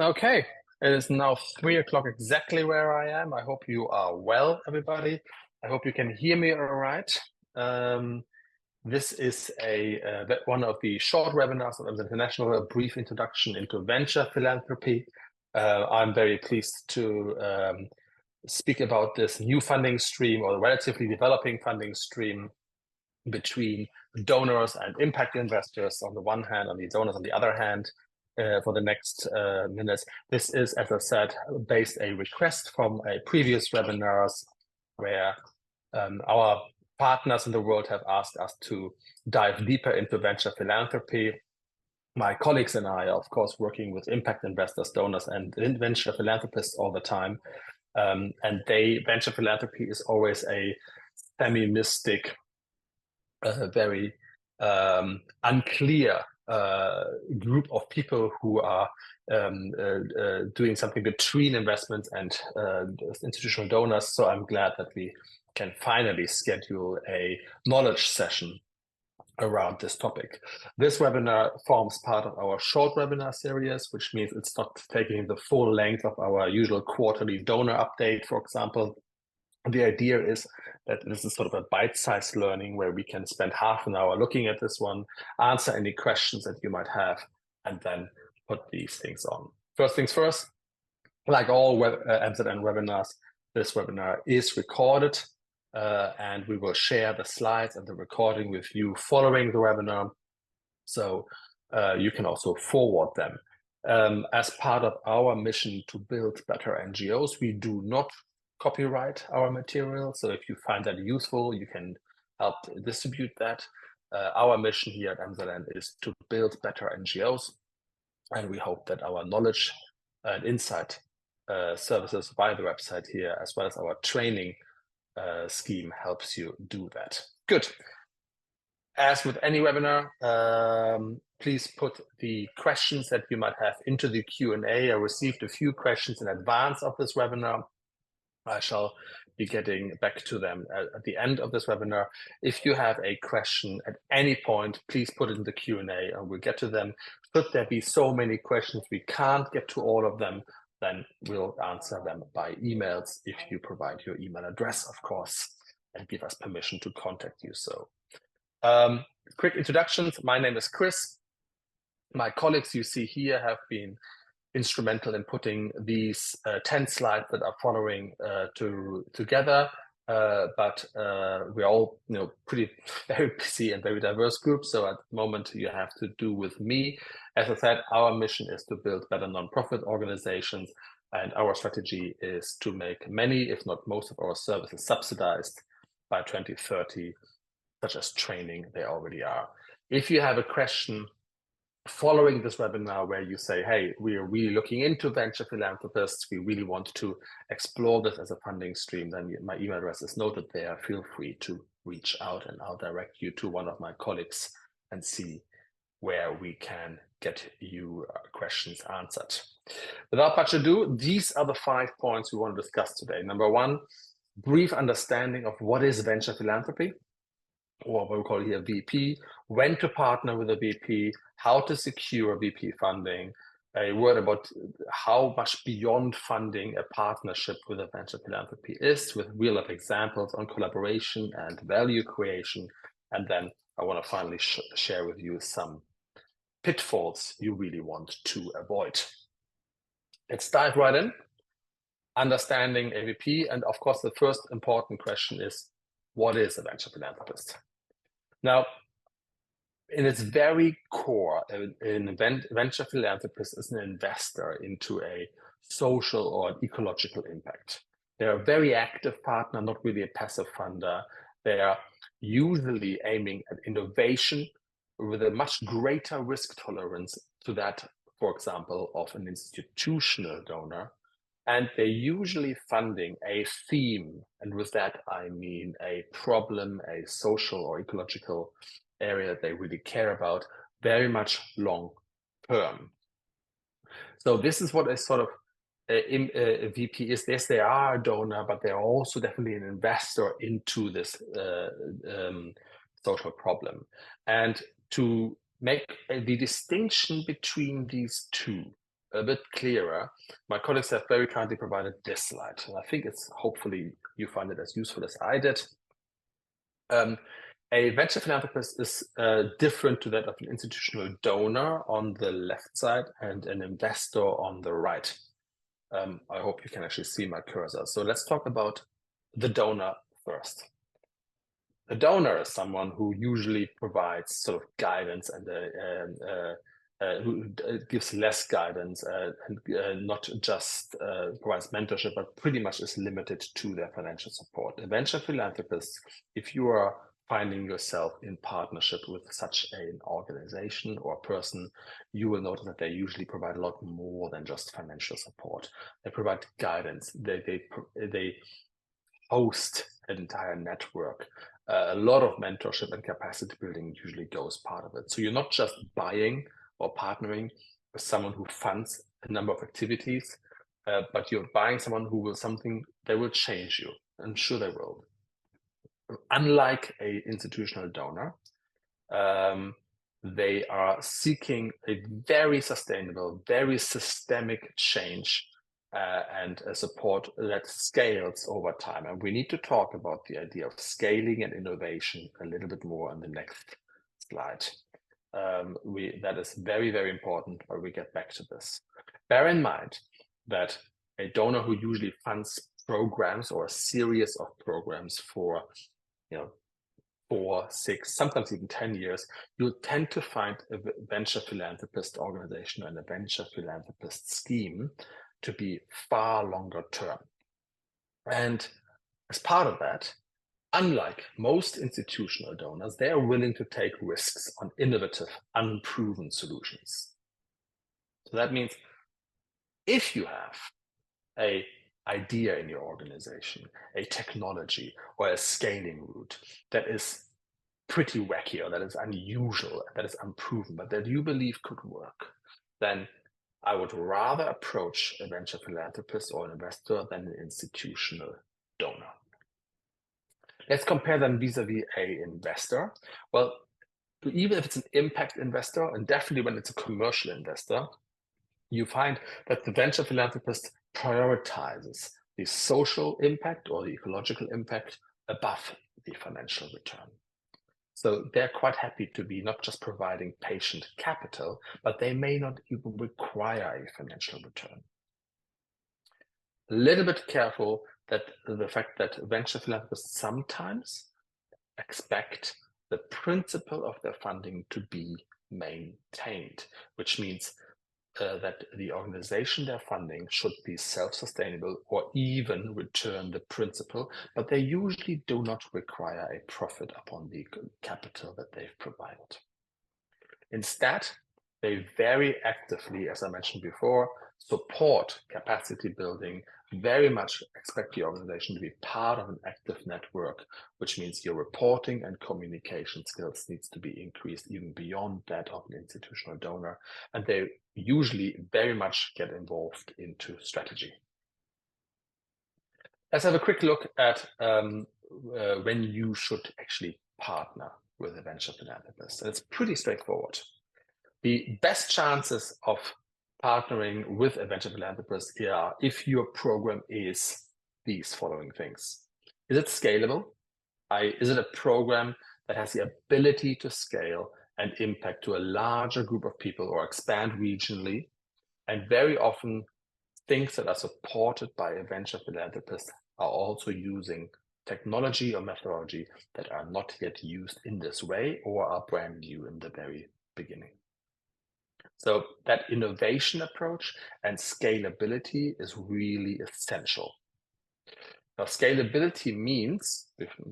Okay, it is now 3 o'clock exactly where I am. I hope you are well, everybody. I hope you can hear me all right. Um, this is one of the short webinars of the International, a brief introduction into venture philanthropy. I'm very pleased to speak about this new funding stream or relatively developing funding stream between donors and impact investors on the one hand, on the donors on the other hand, for the next minutes. This is, as I said, based a request from a previous webinars where our partners in the world have asked us to dive deeper into venture philanthropy. My colleagues and I are, of course, working with impact investors, donors, and venture philanthropists all the time. And venture philanthropy is always a semi-mystic, very unclear group of people who are doing something between investments and institutional donors. So I'm glad that we can finally schedule a knowledge session around this topic. This webinar forms part of our short webinar series, which means it's not taking the full length of our usual quarterly donor update, for example. The idea is that this is sort of a bite-sized learning where we can spend half an hour looking at this one, answer any questions that you might have, and then put these things on. First things first, like all MZN webinars, this webinar is recorded, and we will share the slides and the recording with you following the webinar. So you can also forward them. As part of our mission to build better NGOs, we do not copyright our material. So if you find that useful, you can help distribute that. Our mission here at MZN is to build better NGOs. And we hope that our knowledge and insight services via the website here, as well as our training scheme, helps you do that. Good. As with any webinar, please put the questions that you might have into the Q&A. I received a few questions in advance of this webinar. I shall be getting back to them at the end of this webinar. If you have a question at any point, please put it in the Q&A and we'll get to them. Should there be so many questions we can't get to all of them, then we'll answer them by emails if you provide your email address, of course, and give us permission to contact you. So quick introductions. My name is Chris. My colleagues you see here have been instrumental in putting these 10 slides that are following together. But we're all, pretty very busy and very diverse groups. So at the moment you have to do with me. As I said, our mission is to build better nonprofit organizations. And our strategy is to make many, if not most of our services subsidized by 2030, such as training, they already are. If you have a question following this webinar where you say, hey, we are really looking into venture philanthropists, we really want to explore this as a funding stream, then my email address is noted there. Feel free to reach out and I'll direct you to one of my colleagues and see where we can get you questions answered. Without much ado, these are the 5 points we want to discuss today. Number one, brief understanding of what is venture philanthropy, or what we call here VP, when to partner with a VP, how to secure VP funding, a word about how much beyond funding a partnership with a venture philanthropy is, with real-life examples on collaboration and value creation. And then I want to finally share with you some pitfalls you really want to avoid. Let's dive right in. Understanding a VP. And of course, the first important question is, what is a venture philanthropist? Now, in its very core, an venture philanthropist is an investor into a social or ecological impact. They're a very active partner, not really a passive funder. They are usually aiming at innovation with a much greater risk tolerance to that, for example, of an institutional donor. And they're usually funding a theme. And with that, I mean a problem, a social or ecological area that they really care about, very much long term. So this is what a sort of a VP is. Yes, they are a donor, but they're also definitely an investor into this social problem. And to make the distinction between these two, a bit clearer, my colleagues have very kindly provided this slide. And I think it's hopefully you find it as useful as I did. A venture philanthropist is different to that of an institutional donor on the left side and an investor on the right. I hope you can actually see my cursor. So let's talk about the donor first. The donor is someone who usually provides sort of guidance and who gives less guidance and not just provides mentorship, but pretty much is limited to their financial support. A venture philanthropist, if you are finding yourself in partnership with such an organization or person, you will notice that they usually provide a lot more than just financial support. They provide guidance. They host an entire network. A lot of mentorship and capacity building usually goes part of it. So you're not just buying or partnering with someone who funds a number of activities, but you're buying someone who will they will change you. I'm sure they will. Unlike an institutional donor, they are seeking a very sustainable, very systemic change and a support that scales over time. And we need to talk about the idea of scaling and innovation a little bit more on the next slide. That is very, very important, but we get back to this. Bear in mind that a donor who usually funds programs or a series of programs for 4, 6, sometimes even 10 years, you'll tend to find a venture philanthropist organization and a venture philanthropist scheme to be far longer term. And as part of that, unlike most institutional donors, they are willing to take risks on innovative, unproven solutions. So that means if you have an idea in your organization, a technology or a scaling route that is pretty wacky or that is unusual, that is unproven, but that you believe could work, then I would rather approach a venture philanthropist or an investor than an institutional donor. Let's compare them vis-a-vis an investor. Well, even if it's an impact investor, and definitely when it's a commercial investor, you find that the venture philanthropist prioritizes the social impact or the ecological impact above the financial return. So they're quite happy to be not just providing patient capital, but they may not even require a financial return. A little bit careful that the fact that venture philanthropists sometimes expect the principle of their funding to be maintained, which means that the organization they're funding should be self-sustainable or even return the principal, but they usually do not require a profit upon the capital that they've provided. Instead, they very actively, as I mentioned before, support capacity building, very much expect the organization to be part of an active network, which means your reporting and communication skills needs to be increased even beyond that of an institutional donor. And they usually very much get involved into strategy. Let's have a quick look at when you should actually partner with a venture philanthropist. And it's pretty straightforward. The best chances of partnering with a venture philanthropist are if your program is these following things. Is it scalable? Is it a program that has the ability to scale and impact to a larger group of people or expand regionally? And very often, things that are supported by a venture philanthropist are also using technology or methodology that are not yet used in this way or are brand new in the very beginning. So that innovation approach and scalability is really essential. Now, scalability means,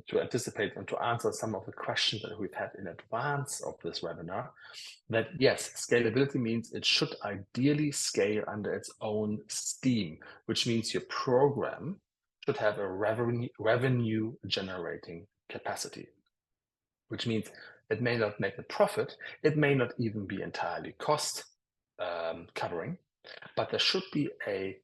to anticipate and to answer some of the questions that we've had in advance of this webinar, that yes, scalability means it should ideally scale under its own steam, which means your program should have a revenue generating capacity, which means it may not make a profit, it may not even be entirely cost covering, but there should be a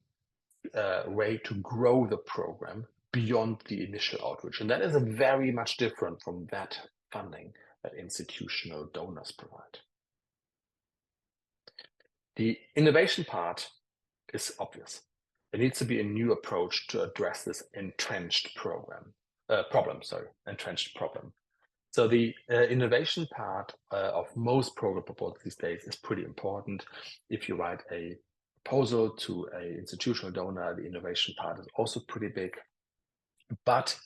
way to grow the program beyond the initial outreach. And that is very much different from that funding that institutional donors provide. The innovation part is obvious. There needs to be a new approach to address this entrenched problem. So the innovation part of most program proposals these days is pretty important. If you write a proposal to an institutional donor, the innovation part is also pretty big, but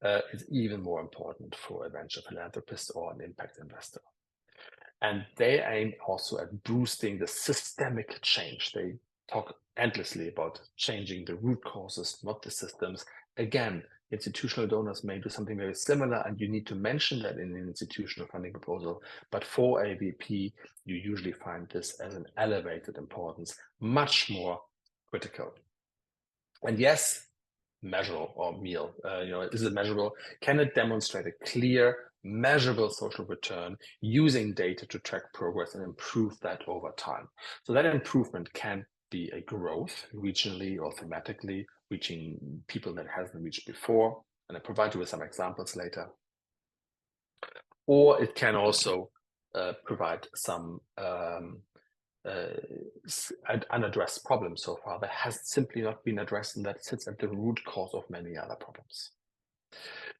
it's even more important for a venture philanthropist or an impact investor. And they aim also at boosting the systemic change. They talk endlessly about changing the root causes, not the systems. Again, institutional donors may do something very similar, and you need to mention that in an institutional funding proposal. But for a VP, you usually find this as an elevated importance, much more critical. And yes, measurable or meal, is it measurable? Can it demonstrate a clear, measurable social return using data to track progress and improve that over time? So that improvement can be a growth regionally or thematically, reaching people that hasn't reached before. And I provide you with some examples later. Or it can also provide some unaddressed problem so far that has simply not been addressed, and that sits at the root cause of many other problems.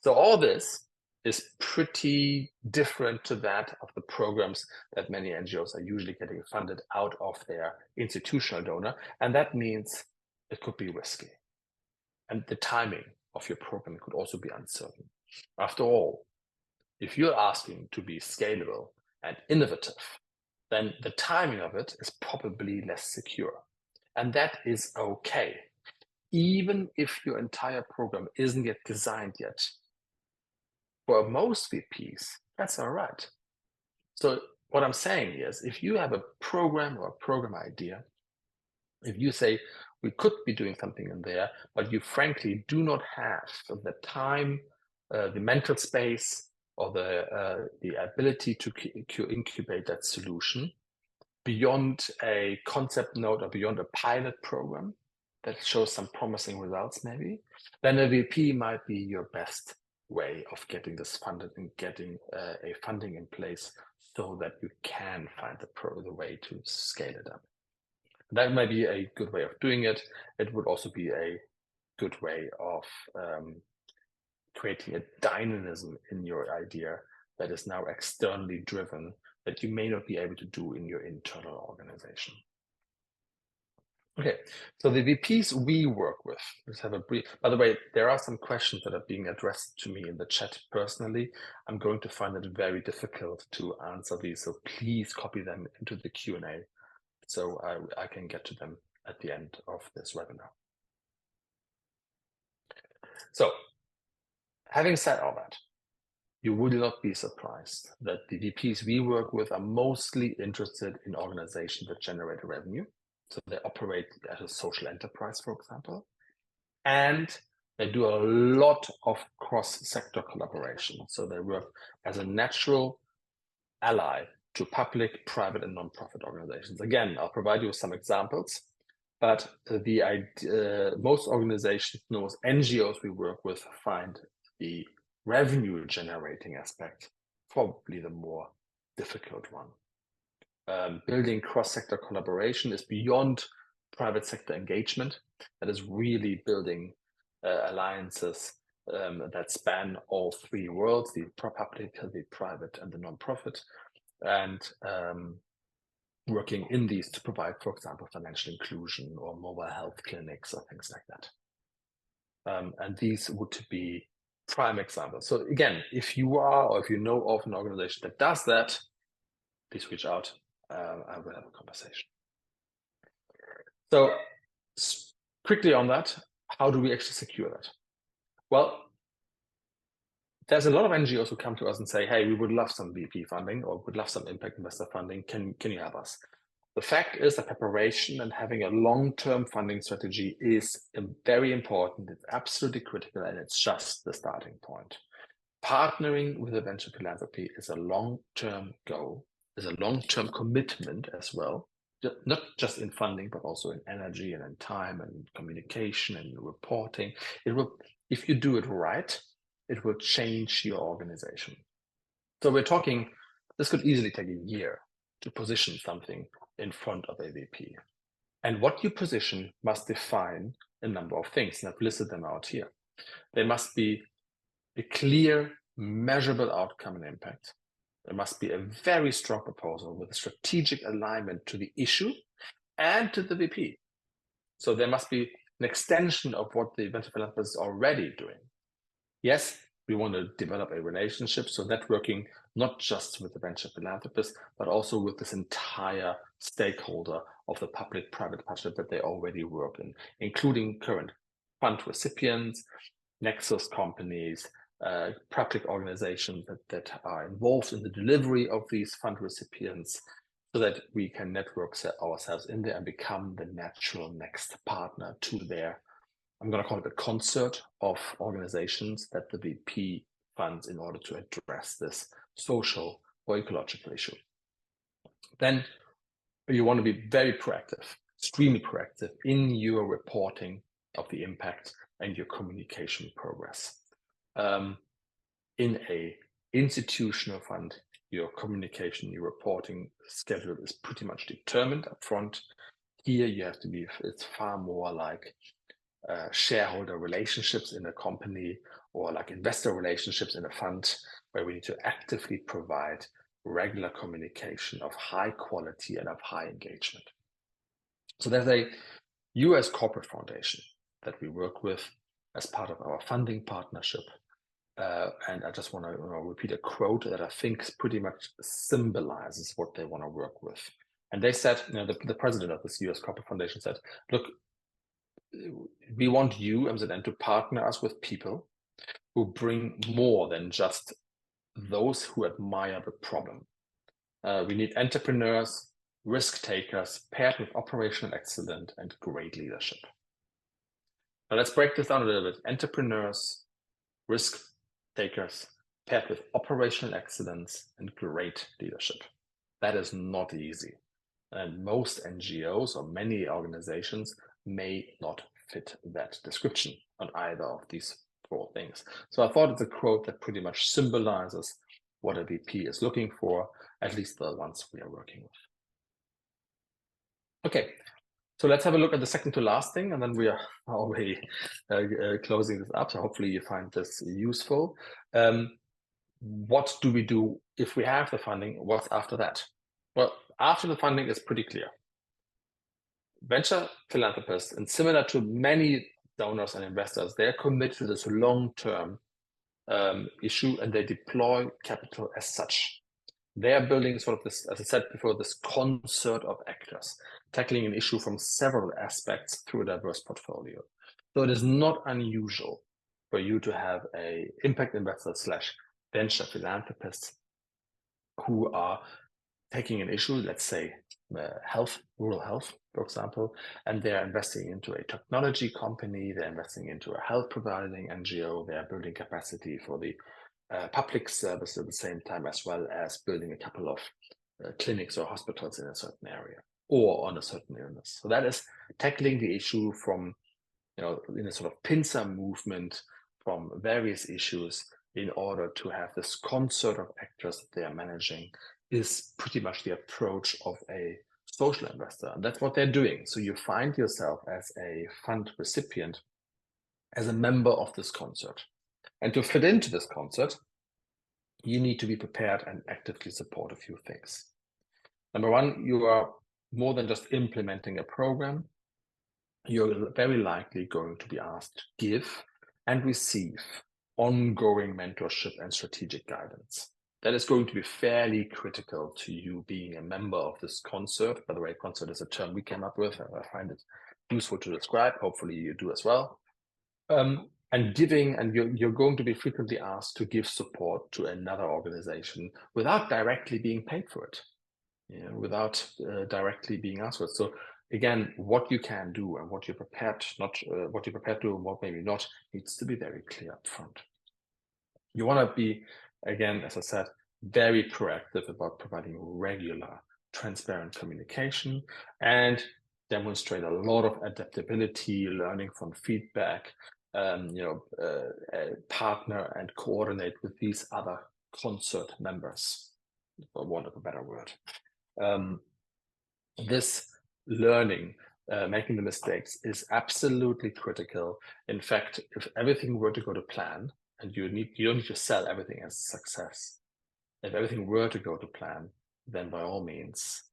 So all this is pretty different to that of the programs that many NGOs are usually getting funded out of their institutional donor, and that means it could be risky. And the timing of your program could also be uncertain. After all, if you're asking to be scalable and innovative, then the timing of it is probably less secure. And that is okay. Even if your entire program isn't yet designed yet, for most VPs, that's all right. So what I'm saying is, if you have a program or a program idea, if you say, we could be doing something in there, but you frankly do not have the time, the mental space, or the ability to incubate that solution beyond a concept note or beyond a pilot program that shows some promising results maybe, then a VP might be your best way of getting this funded and getting a funding in place so that you can find the way to scale it up. That might be a good way of doing it. It would also be a good way of creating a dynamism in your idea that is now externally driven that you may not be able to do in your internal organization. Okay, so the VPs we work with, let's have a brief, by the way, there are some questions that are being addressed to me in the chat personally. I'm going to find it very difficult to answer these, so please copy them into the Q&A so I can get to them at the end of this webinar. So, having said all that, you will not be surprised that the VPs we work with are mostly interested in organizations that generate revenue. So they operate as a social enterprise, for example, and they do a lot of cross-sector collaboration. So they work as a natural ally to public, private, and nonprofit organizations. Again, I'll provide you with some examples, but most organizations, most NGOs we work with find the revenue generating aspect probably the more difficult one. Building cross-sector collaboration is beyond private sector engagement. That is really building alliances that span all three worlds, the public, the private, and the nonprofit, and working in these to provide, for example, financial inclusion or mobile health clinics or things like that. And these would be prime examples. So again, if you are or if you know of an organization that does that, please reach out. I will have a conversation. So quickly on that, how do we actually secure that? Well, there's a lot of NGOs who come to us and say, hey, we would love some VP funding or would love some impact investor funding. Can you help us? The fact is that preparation and having a long-term funding strategy is very important. It's absolutely critical, and it's just the starting point. Partnering with a venture philanthropy is a long-term goal, is a long-term commitment as well, not just in funding, but also in energy and in time and communication and reporting. It will, if you do it right, it will change your organization. So we're talking, this could easily take a year to position something in front of a VP. And what you position must define a number of things, and I've listed them out here. There must be a clear, measurable outcome and impact. There must be a very strong proposal with a strategic alignment to the issue and to the VP. So there must be an extension of what the venture philanthropist is already doing. Yes, we want to develop a relationship, so networking not just with the venture philanthropist, but also with this entire stakeholder of the public-private partnership that they already work in, including current fund recipients, nexus companies, public organizations that are involved in the delivery of these fund recipients, so that we can network ourselves in there and become the natural next partner to their, I'm going to call it a concert of organizations that the VP funds in order to address this social or ecological issue. Then you want to be very proactive, extremely proactive in your reporting of the impact and your communication progress. In a institutional fund, your communication, your reporting schedule is pretty much determined up front. Here you have to be, it's far more like shareholder relationships in a company or like investor relationships in a fund, where we need to actively provide regular communication of high quality and of high engagement. So there's a US corporate foundation that we work with as part of our funding partnership. And I just want to repeat a quote that I think pretty much symbolizes what they want to work with. And they said, the president of this US corporate foundation said, look, we want you, MZN, to partner us with people who bring more than just those who admire the problem. We need entrepreneurs, risk takers, paired with operational excellence and great leadership. Now let's break this down a little bit. Entrepreneurs, risk takers, paired with operational excellence and great leadership. That is not easy. And most NGOs or many organizations may not fit that description on either of these four things. So I thought it's a quote that pretty much symbolizes what a VP is looking for, at least the ones we are working with. Okay, so let's have a look at the second to last thing, and then we are already closing this up. So hopefully you find this useful. What do we do if we have the funding? What's after that? Well, after the funding is pretty clear. Venture philanthropists, and similar to many donors and investors, they're committed to this long-term issue, and they deploy capital as such. They are building sort of this, as I said before, this concert of actors, tackling an issue from several aspects through a diverse portfolio. So it is not unusual for you to have a impact investor / venture philanthropists who are taking an issue, let's say health, rural health, for example, and they're investing into a technology company, they're investing into a health providing NGO, they're building capacity for the public service at the same time, as well as building a couple of clinics or hospitals in a certain area or on a certain illness. So that is tackling the issue from, in a sort of pincer movement from various issues in order to have this concert of actors that they are managing, is pretty much the approach of a social investor. And that's what they're doing. So you find yourself as a fund recipient, as a member of this concert. And to fit into this concert, you need to be prepared and actively support a few things. Number one, you are more than just implementing a program. You're very likely going to be asked to give and receive ongoing mentorship and strategic guidance. That is going to be fairly critical to you being a member of this concert. By the way, concert is a term we came up with, and I find it useful to describe. Hopefully you do as well. And giving, and you're going to be frequently asked to give support to another organization without directly being paid for it, without directly being asked for it. So again, what you can do and what you're prepared, what you're prepared to do and what maybe not, needs to be very clear up front. You want to be, again, as I said, very proactive about providing regular, transparent communication and demonstrate a lot of adaptability, learning from feedback, partner and coordinate with these other concert members, for want of a better word. This learning making the mistakes is absolutely critical. In fact, if everything were to go to plan, and you don't need to sell everything as success. If everything were to go to plan, then by all means,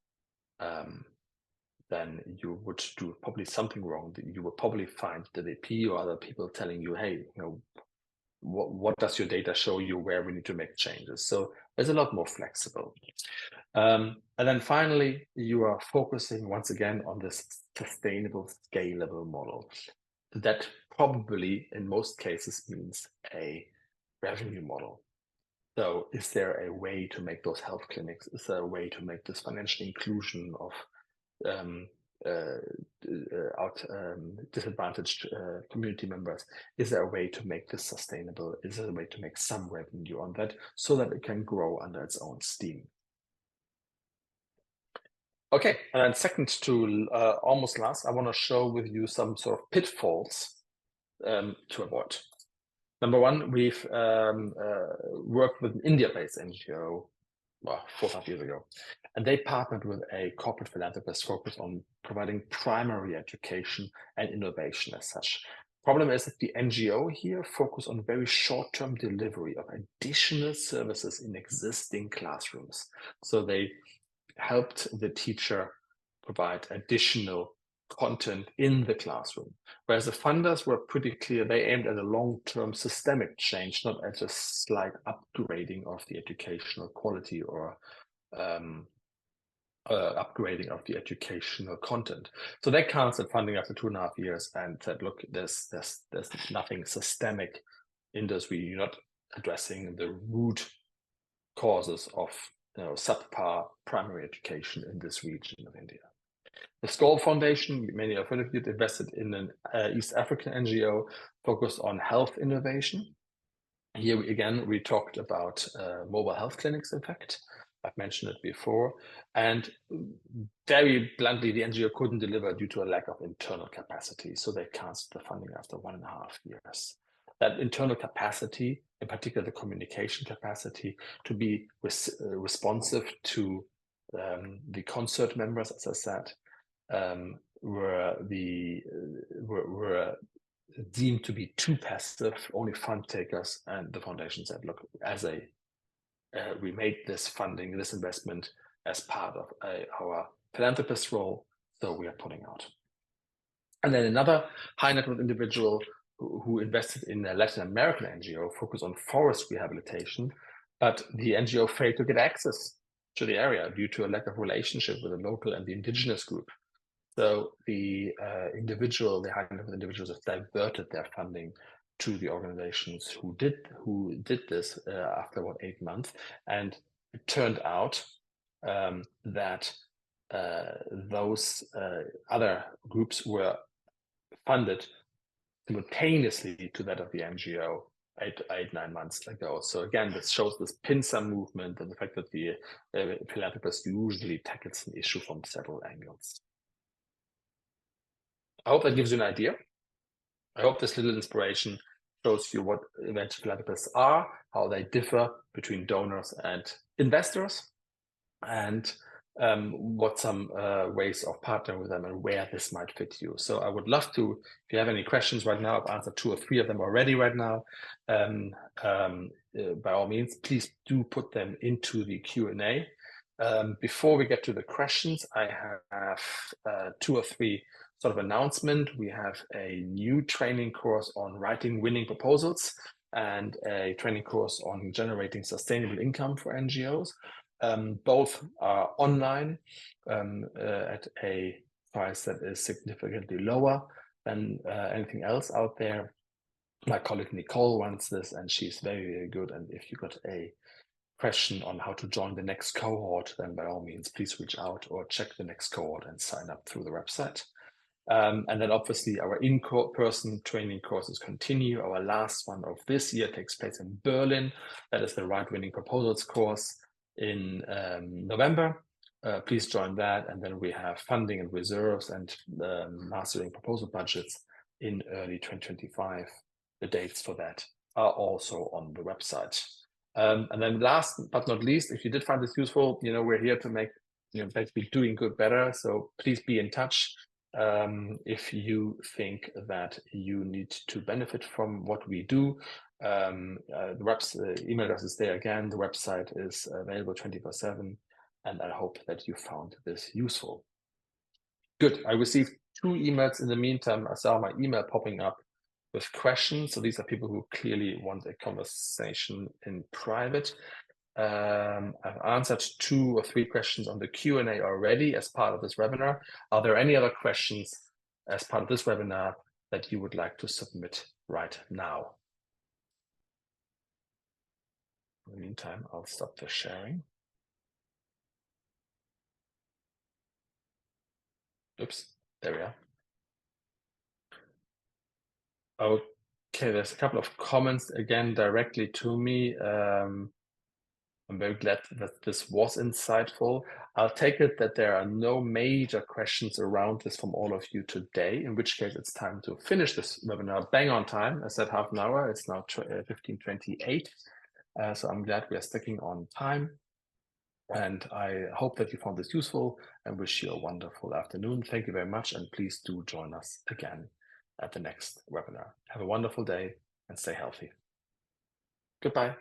then you would do probably something wrong. You would probably find the VP or other people telling you, hey, what does your data show you where we need to make changes? So it's a lot more flexible. And then finally, you are focusing once again on this sustainable, scalable model. That probably in most cases means a revenue model. So is there a way to make those health clinics? Is there a way to make this financial inclusion of disadvantaged community members? Is there a way to make this sustainable? Is there a way to make some revenue on that so that it can grow under its own steam? Okay, and then second to almost last, I want to show with you some sort of pitfalls to avoid. Number one, we've worked with an India-based NGO 4 or 5 years ago, and they partnered with a corporate philanthropist focused on providing primary education and innovation as such. Problem is that the NGO here focus on very short-term delivery of additional services in existing classrooms. So they helped the teacher provide additional content in the classroom. Whereas the funders were pretty clear, they aimed at a long-term systemic change, not at a slight upgrading of the educational quality or upgrading of the educational content. So they canceled funding after 2.5 years and said, look, there's nothing systemic in this. We're not addressing the root causes of subpar primary education in this region of India. The Skoll Foundation, many of you invested in an East African NGO focused on health innovation. Here again, we talked about mobile health clinics, in fact. I've mentioned it before. And very bluntly, the NGO couldn't deliver due to a lack of internal capacity. So they canceled the funding after 1.5 years. That internal capacity, in particular the communication capacity, to be responsive to the concert members, as I said, were deemed to be too passive, only fund takers, and the foundation said, look, we made this funding, this investment as part of our philanthropist role, so we are pulling out. And then another high net worth individual who invested in a Latin American NGO focused on forest rehabilitation, but the NGO failed to get access to the area due to a lack of relationship with the local and the indigenous group. So the high net worth individuals have diverted their funding to the organizations who did this after about 8 months, and it turned out that those other groups were funded simultaneously to that of the NGO 9 months ago. So again, this shows this pincer movement and the fact that the philanthropist usually tackles an issue from several angles. I hope that gives you an idea. I hope this little inspiration shows you what venture philanthropists are, how they differ between donors and investors, and what some ways of partnering with them and where this might fit you. So I would love to, if you have any questions right now, I've answered 2 or 3 of them already right now. By all means, please do put them into the Q&A. Before we get to the questions, I have 2 or 3 sort of announcement. We have a new training course on writing winning proposals and a training course on generating sustainable income for NGOs. Both are online at a price that is significantly lower than anything else out there. My colleague Nicole runs this, and she's very, very good. And if you got a question on how to join the next cohort, then by all means, please reach out or check the next cohort and sign up through the website. And then obviously our in-person training courses continue. Our last one of this year takes place in Berlin. That is the Write Winning Proposals course in November. Please join that. And then we have funding and reserves and mastering proposal budgets in early 2025. The dates for that are also on the website. And then last but not least, if you did find this useful, we're here to make basically doing good better. So please be in touch. If you think that you need to benefit from what we do, the email address is there again. The website is available 24/7, and I hope that you found this useful. Good. I received 2 emails in the meantime. I saw my email popping up with questions. So these are people who clearly want a conversation in private. I've answered 2 or 3 questions on the Q&A already as part of this webinar. Are there any other questions as part of this webinar that you would like to submit right now? In the meantime, I'll stop the sharing. Oops, there we are. Okay, there's a couple of comments again directly to me. I'm very glad that this was insightful. I'll take it that there are no major questions around this from all of you today, in which case it's time to finish this webinar bang on time. I said half an hour, it's now 15:28. So I'm glad we are sticking on time. And I hope that you found this useful and wish you a wonderful afternoon. Thank you very much. And please do join us again at the next webinar. Have a wonderful day and stay healthy. Goodbye.